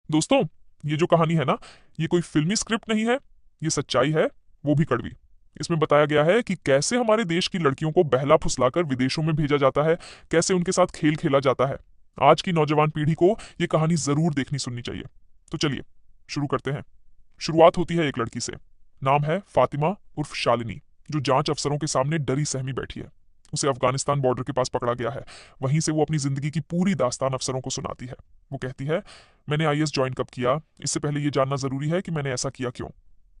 दोस्तों, ये जो कहानी है ना, ये कोई फिल्मी स्क्रिप्ट नहीं है। ये सच्चाई है, वो भी कड़वी। इसमें बताया गया है कि कैसे हमारे देश की लड़कियों को बहला फुसलाकर विदेशों में भेजा जाता है, कैसे उनके साथ खेल खेला जाता है। आज की नौजवान पीढ़ी को ये कहानी जरूर देखनी सुननी चाहिए। तो चलिए शुरू करते हैं। शुरुआत होती है एक लड़की से। नाम है फातिमा उर्फ शालिनी, जो जांच अफसरों के सामने डरी सहमी बैठी है। उसे अफगानिस्तान बॉर्डर के पास पकड़ा गया है। वहीं से वो अपनी जिंदगी की पूरी दास्तान अफसरों को सुनाती है। वो कहती है, मैंने आईएएस ज्वाइन कब किया, इससे पहले ये जानना जरूरी है कि मैंने ऐसा किया क्यों।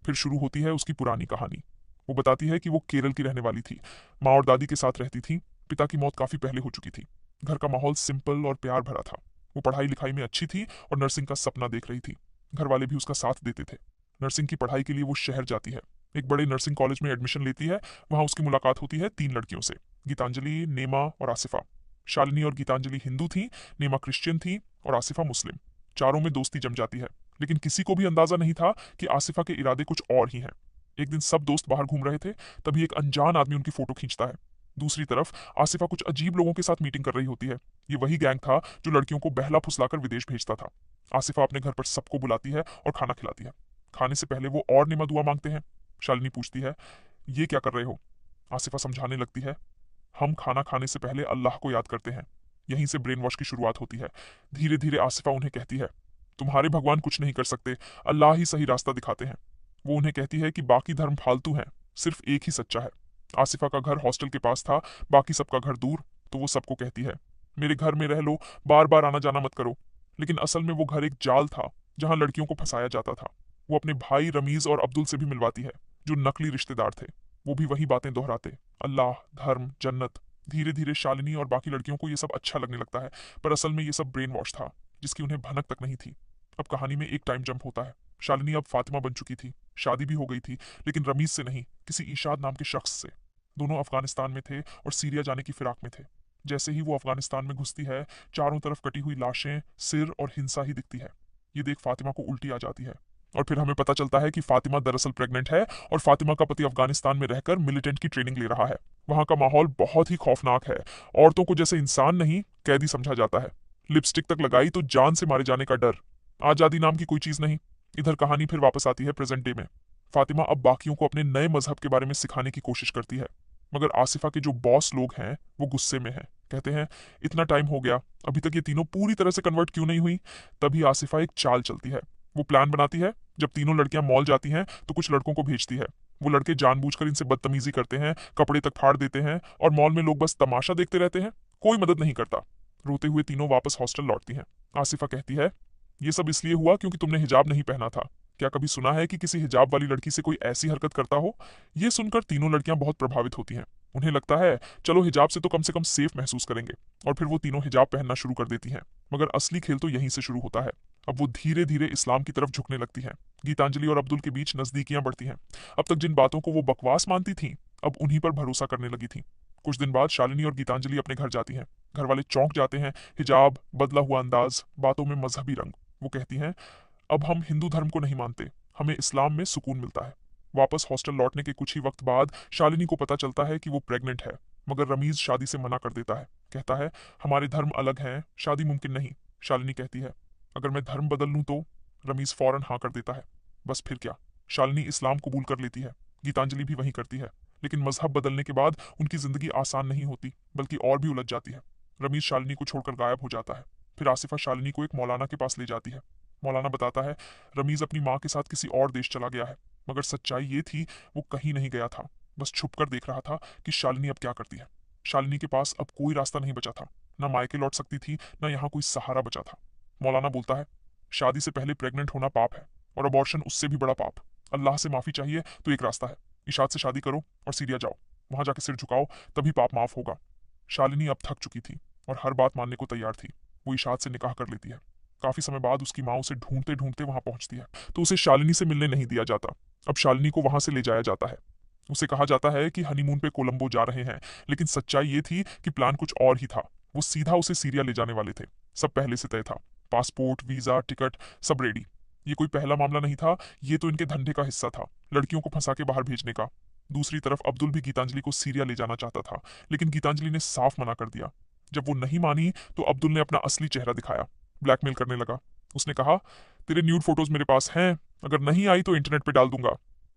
फिर शुरू होती है उसकी पुरानी कहानी। वो बताती है कि वो केरल की रहने वाली थी, माँ और दादी के साथ रहती थी। पिता की मौत काफी पहले हो चुकी थी। घर का माहौल सिंपल और प्यार भरा था। वो पढ़ाई लिखाई में अच्छी थी और नर्सिंग का सपना देख रही थी। घर वाले भी उसका साथ देते थे। नर्सिंग की पढ़ाई के लिए वो शहर जाती है। एक बड़े नर्सिंग कॉलेज में एडमिशन लेती है। वहां उसकी मुलाकात होती है 3 लड़कियों से, गीतांजलि, नेमा और आसिफा। शालिनी और गीतांजलि हिंदू थी, नेमा क्रिश्चियन थी और आसिफा मुस्लिम। चारों में दोस्ती जम जाती है, लेकिन किसी को भी अंदाजा नहीं था कि आसिफा के इरादे कुछ और ही हैं। एक दिन सब दोस्त बाहर घूम रहे थे, तभी एक अनजान आदमी उनकी फोटो खींचता है। दूसरी तरफ आसिफा कुछ अजीब लोगों के साथ मीटिंग कर रही होती है। ये वही गैंग था जो लड़कियों को बहला फुसलाकर विदेश भेजता था। आसिफा अपने घर पर सबको बुलाती है और खाना खिलाती है। खाने से पहले वो और निमा दुआ मांगते हैं। शालिनी पूछती है, ये क्या कर रहे हो। आसिफा समझाने लगती है, हम खाना खाने से पहले अल्लाह को याद करते हैं। यहीं से ब्रेन वॉश की शुरुआत होती है। धीरे धीरे आसिफा उन्हें कहती है, तुम्हारे भगवान कुछ नहीं कर सकते, अल्लाह ही सही रास्ता दिखाते हैं। वो उन्हें कहती है कि बाकी धर्म फालतू हैं, सिर्फ एक ही सच्चा है। आसिफा का घर हॉस्टल के पास था, बाकी सबका घर दूर। तो वो सबको कहती है, मेरे घर में रह लो, बार बार आना जाना मत करो। लेकिन असल में वो घर एक जाल था, जहां लड़कियों को फंसाया जाता था। वो अपने भाई रमीज और अब्दुल से भी मिलवाती है, जो नकली रिश्तेदार थे। वो भी वही बातें दोहराते, अल्लाह, धर्म, जन्नत। धीरे धीरे शालिनी और बाकी लड़कियों को ये सब अच्छा लगने लगता है, पर असल में ये सब ब्रेन वॉश था, जिसकी उन्हें भनक तक नहीं थी। अब कहानी में एक टाइम जंप होता है। शालिनी अब फातिमा बन चुकी थी, शादी भी हो गई थी, लेकिन रमीज से नहीं, किसी ईशाद नाम के शख्स से। दोनों अफगानिस्तान में थे और सीरिया जाने की फिराक में थे। जैसे ही वो अफगानिस्तान में घुसती है, चारों तरफ कटी हुई लाशें, सिर और हिंसा ही दिखती है। ये देख फातिमा को उल्टी आ जाती है। और फिर हमें पता चलता है कि फातिमा दरअसल प्रेग्नेंट है और फातिमा का पति अफगानिस्तान में रहकर मिलिटेंट की ट्रेनिंग ले रहा है। वहां का माहौल बहुत ही खौफनाक है। औरतों को जैसे इंसान नहीं, कैदी समझा जाता है। लिपस्टिक तक लगाई तो जान से मारे जाने का डर। आजादी नाम की कोई चीज नहीं। इधर कहानी फिर वापस आती है प्रेजेंट डे में। फातिमा अब बाकियों को अपने नए मजहब के बारे में सिखाने की कोशिश करती है, मगर आसिफा के जो बॉस लोग हैं वो गुस्से में हैं। कहते हैं, इतना टाइम हो गया, अभी तक ये तीनों पूरी तरह से कन्वर्ट क्यों नहीं हुई। तभी आसिफा एक चाल चलती है। वो प्लान बनाती है, जब तीनों लड़कियां मॉल जाती हैं तो कुछ लड़कों को भेजती है। वो लड़के जानबूझकर इनसे बदतमीजी करते हैं, कपड़े तक फाड़ देते हैं और मॉल में लोग बस तमाशा देखते रहते हैं। कोई मदद नहीं करता। रोते हुए तीनों वापस हॉस्टल लौटती हैं। आसिफा कहती है, ये सब इसलिए हुआ क्योंकि तुमने हिजाब नहीं पहना था। क्या कभी सुना है कि किसी हिजाब वाली लड़की से कोई ऐसी हरकत करता हो। ये सुनकर तीनों लड़कियां बहुत प्रभावित होती हैं। उन्हें लगता है, चलो हिजाब से तो कम सेफ महसूस करेंगे। और फिर वो तीनों हिजाब पहनना शुरू कर देती हैं। मगर असली खेल तो यहीं से शुरू होता है। अब वो धीरे धीरे इस्लाम की तरफ झुकने लगती हैं। गीतांजलि और अब्दुल के बीच नजदीकियां बढ़ती हैं। अब तक जिन बातों को वो बकवास मानती थीं, अब उन्हीं पर भरोसा करने लगी थी। कुछ दिन बाद शालिनी और गीतांजलि अपने घर जाती हैं। घर वाले चौंक जाते हैं। हिजाब, बदला हुआ अंदाज, बातों में मजहबी रंग। वो कहती हैं, अब हम हिंदू धर्म को नहीं मानते, हमें इस्लाम में सुकून मिलता है। वापस हॉस्टल लौटने के कुछ ही वक्त बाद शालिनी को पता चलता है कि वो प्रेग्नेंट है, मगर रमीज शादी से मना कर देता है। कहता है, हमारे धर्म अलग हैं, शादी मुमकिन नहीं। शालिनी कहती है, अगर मैं धर्म बदल लूं तो। रमीज फौरन हाँ कर देता है। बस फिर क्या, शालिनी इस्लाम कबूल कर लेती है। गीतांजलि भी वही करती है। लेकिन मजहब बदलने के बाद उनकी जिंदगी आसान नहीं होती, बल्कि और भी उलझ जाती है। रमीज शालिनी को छोड़कर गायब हो जाता है। फिर आसिफा शालिनी को एक मौलाना के पास ले जाती है। मौलाना बताता है, रमीज अपनी माँ के साथ किसी और देश चला गया है। मगर सच्चाई ये थी, वो कहीं नहीं गया था, बस छुपकर देख रहा था कि शालिनी अब क्या करती है। शालिनी के पास अब कोई रास्ता नहीं बचा था। ना मायके लौट सकती थी, ना यहाँ कोई सहारा बचा था। मौलाना बोलता है, शादी से पहले प्रेग्नेंट होना पाप है, और अबॉर्शन उससे भी बड़ा पाप। अल्लाह से माफी चाहिए तो एक रास्ता है, इशाद से शादी करो और सीरिया जाओ। वहां जाके सिर झुकाओ, तभी पाप माफ होगा। शालिनी अब थक चुकी थी और हर बात मानने को तैयार थी। वो इशाद से निकाह कर लेती है। काफी समय बाद उसकी माँ उसे ढूंढते ढूंढते वहां पहुंचती है, तो उसे शालिनी से मिलने नहीं दिया जाता। अब शालिनी को वहां से ले जाया जाता है। उसे कहा जाता है कि हनीमून पे कोलंबो जा रहे हैं, लेकिन सच्चाई ये थी कि प्लान कुछ और ही था। वो सीधा उसे सीरिया ले जाने वाले थे। सब पहले से तय था, पासपोर्ट, वीजा, टिकट, सब रेडी। ये कोई पहला मामला नहीं था, ये तो इनके धंधे का हिस्सा था, लड़कियों को फंसा के बाहर भेजने का। दूसरी तरफ अब्दुल भी गीतांजलि को सीरिया ले जाना चाहता था, लेकिन गीतांजलि ने साफ मना कर दिया। जब वो नहीं मानी तो अब्दुल ने अपना असली चेहरा दिखाया, ब्लैकमेल करने लगा। उसने कहा, तेरे न्यूड फोटोज मेरे पास हैं, अगर नहीं आई तो इंटरनेट पे डाल दूंगा।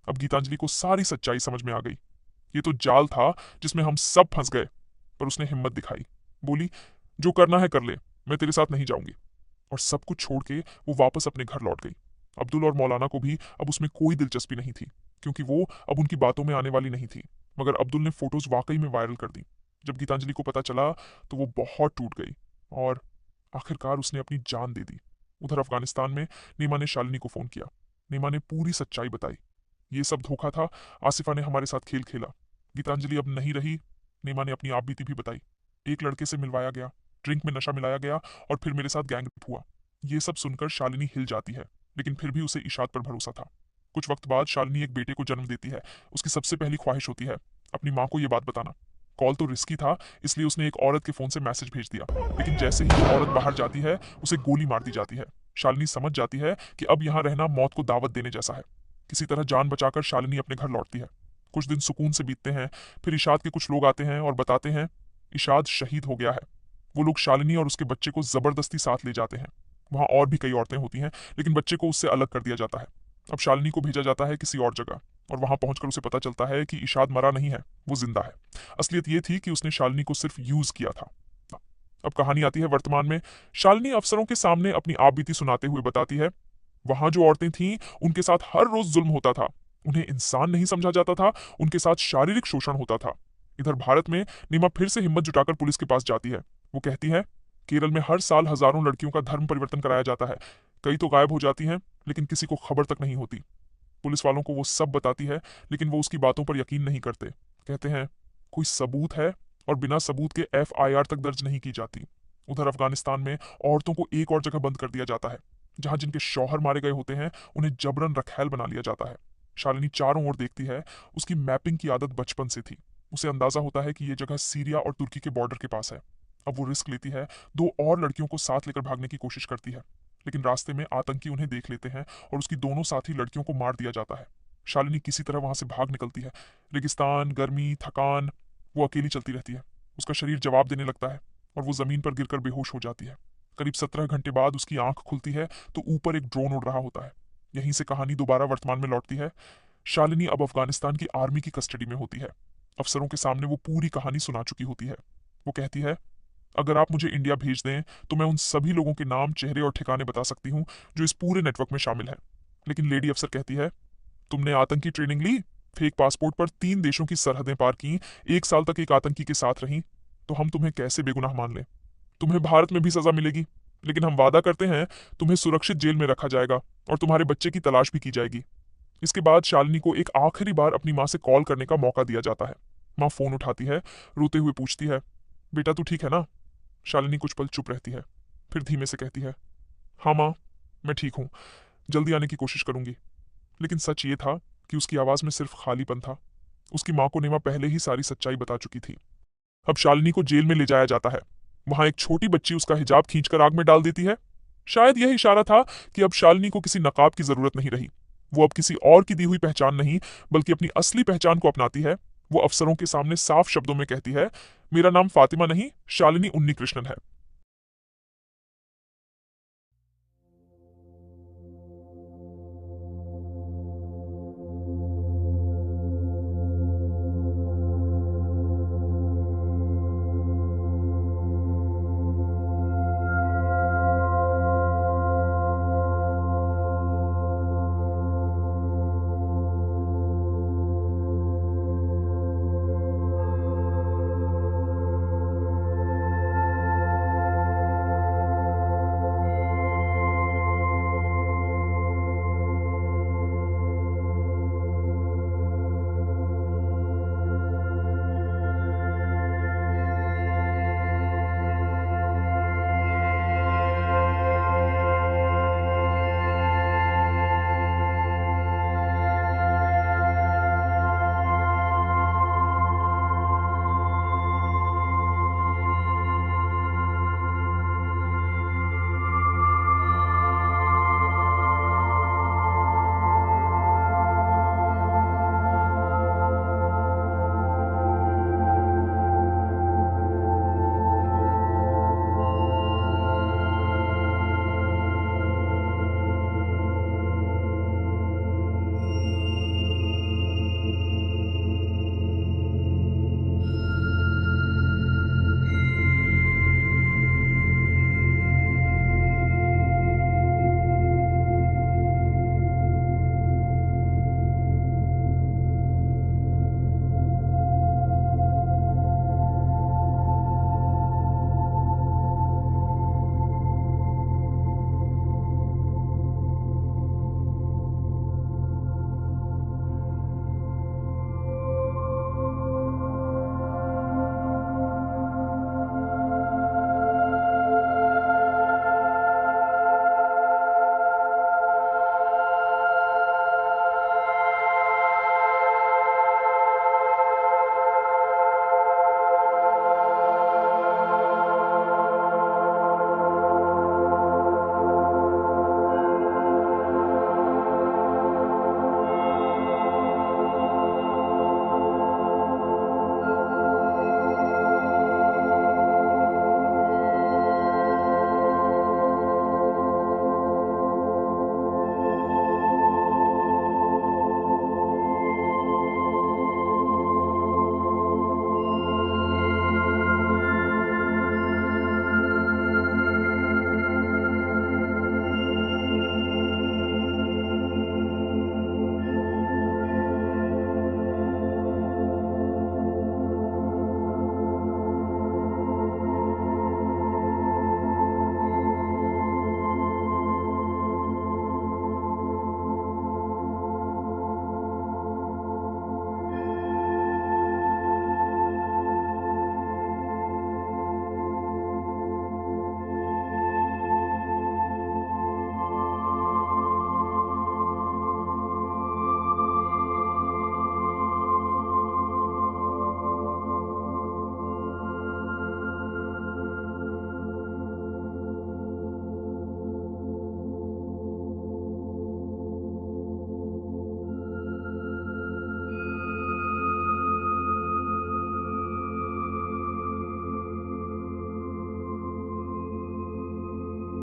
अब गीतांजलि को सारी सच्चाई समझ में आ गई। ये तो जाल था जिसमें हम सब फंस गए। पर उसने हिम्मत दिखाई, बोली, जो करना है कर ले, मैं तेरे साथ नहीं जाऊंगी। और सब कुछ छोड़ के वो वापस अपने घर लौट गई। अब्दुल और मौलाना को भी अब उसमें कोई दिलचस्पी नहीं थी, क्योंकि वो अब उनकी बातों में आने वाली नहीं थी। मगर अब्दुल ने फोटोज वाकई में वायरल कर दी। जब गीतांजलि को पता चला तो वो बहुत टूट गई और आखिरकार उसने अपनी जान दे दी। उधर अफगानिस्तान में नीमा ने शालिनी को फोन किया। नीमा ने पूरी सच्चाई बताई। ये सब धोखा था, आसिफा ने हमारे साथ खेल खेला। गीतांजलि अब नहीं रही। नीमा ने अपनी आपबीती भी बताई। एक लड़के से मिलवाया गया, ड्रिंक में नशा मिलाया गया और फिर मेरे साथ गैंगरेप हुआ। ये सब सुनकर शालिनी हिल जाती है, लेकिन फिर भी उसे इशाद पर भरोसा था। कुछ वक्त बाद शालिनी एक बेटे को जन्म देती है। उसकी सबसे पहली ख्वाहिश होती है अपनी माँ को ये बात बताना। कॉल तो रिस्की था, इसलिए उसने एक औरत के फोन से मैसेज भेज दिया, लेकिन जैसे ही औरत बाहर जाती है उसे गोली मार दी जाती है। शालिनी समझ जाती है कि अब यहाँ रहना मौत को दावत देने जैसा है। किसी तरह जान बचाकर शालिनी अपने घर लौटती है। कुछ दिन सुकून से बीतते हैं, फिर इशाद के कुछ लोग आते हैं और बताते हैं इशाद शहीद हो गया है। वो लोग शालिनी और उसके बच्चे को जबरदस्ती साथ ले जाते हैं। वहां और भी कई औरतें होती हैं, लेकिन बच्चे को उससे अलग कर दिया जाता है। अब शालिनी को भेजा जाता है किसी और जगह, और वहां पहुंचकर उसे पता चलता है कि इशाद मरा नहीं है, वो जिंदा है। असलियत ये थी कि उसने शालिनी को सिर्फ यूज किया था। अब कहानी आती है वर्तमान में। शालिनी अफसरों के सामने अपनी आपबीती सुनाते हुए बताती है, वहां जो औरतें थीं उनके साथ हर रोज जुल्म होता था। उन्हें इंसान नहीं समझा जाता था, उनके साथ शारीरिक शोषण होता था। इधर भारत में नीमा फिर से हिम्मत जुटाकर पुलिस के पास जाती है। वो कहती है, केरल में हर साल हजारों लड़कियों का धर्म परिवर्तन कराया जाता है। कई तो गायब हो जाती हैं, लेकिन किसी को खबर तक नहीं होती। पुलिस वालों को वो सब बताती है, लेकिन वो उसकी बातों पर यकीन नहीं करते। कहते हैं कोई सबूत है, और बिना सबूत के FIR तक दर्ज नहीं की जाती। उधर अफगानिस्तान में औरतों को एक और जगह बंद कर दिया जाता है, जहां जिनके शौहर मारे गए होते हैं उन्हें जबरन रखैल बना लिया जाता है। शालिनी चारों ओर देखती है। उसकी मैपिंग की आदत बचपन से थी। उसे अंदाजा होता है कि ये जगह सीरिया और तुर्की के बॉर्डर के पास है। अब वो रिस्क लेती है, 2 और लड़कियों को साथ लेकर भागने की कोशिश करती है, लेकिन रास्ते में आतंकी उन्हें देख लेते हैं और उसकी दोनों साथी लड़कियों को मार दिया जाता है। शालिनी किसी तरह वहां से भाग निकलती है। रेगिस्तान, गर्मी, थकान, वो अकेली चलती रहती है। उसका शरीर जवाब देने लगता है और वो जमीन पर गिरकर बेहोश हो जाती है। करीब 17 घंटे बाद उसकी आंख खुलती है तो ऊपर एक ड्रोन उड़ रहा होता है। यहीं से कहानी दोबारा वर्तमान में लौटती है। शालिनी अब अफगानिस्तान की आर्मी की कस्टडी में होती है। अफसरों के सामने वो पूरी कहानी सुना चुकी होती है। वो कहती है, अगर आप मुझे इंडिया भेज दें तो मैं उन सभी लोगों के नाम, चेहरे और ठिकाने बता सकती हूँ जो इस पूरे नेटवर्क में शामिल हैं। लेकिन लेडी अफसर कहती है, तुमने आतंकी ट्रेनिंग ली, फेक पासपोर्ट पर 3 देशों की सरहदें पार की, 1 साल तक एक आतंकी के साथ रही, तो हम तुम्हें कैसे बेगुनाह मान लें? तुम्हें भारत में भी सजा मिलेगी, लेकिन हम वादा करते हैं तुम्हें सुरक्षित जेल में रखा जाएगा और तुम्हारे बच्चे की तलाश भी की जाएगी। इसके बाद शालिनी को एक आखिरी बार अपनी माँ से कॉल करने का मौका दिया जाता है। माँ फोन उठाती है, रोते हुए पूछती है, बेटा तू ठीक है ना? शालिनी कुछ पल चुप रहती है, फिर धीमे से कहती है, हाँ माँ, मैं ठीक हूँ, जल्दी आने की कोशिश करूंगी। लेकिन सच ये था कि उसकी आवाज में सिर्फ खालीपन था। उसकी माँ को नीमा पहले ही सारी सच्चाई बता चुकी थी। अब शालिनी को जेल में ले जाया जाता है। वहां एक छोटी बच्ची उसका हिजाब खींचकर आग में डाल देती है। शायद यह इशारा था कि अब शालिनी को किसी नकाब की जरूरत नहीं रही। वो अब किसी और की दी हुई पहचान नहीं, बल्कि अपनी असली पहचान को अपनाती है। वो अफसरों के सामने साफ शब्दों में कहती है, मेरा नाम फातिमा नहीं, शालिनी उन्नीकृष्णन है।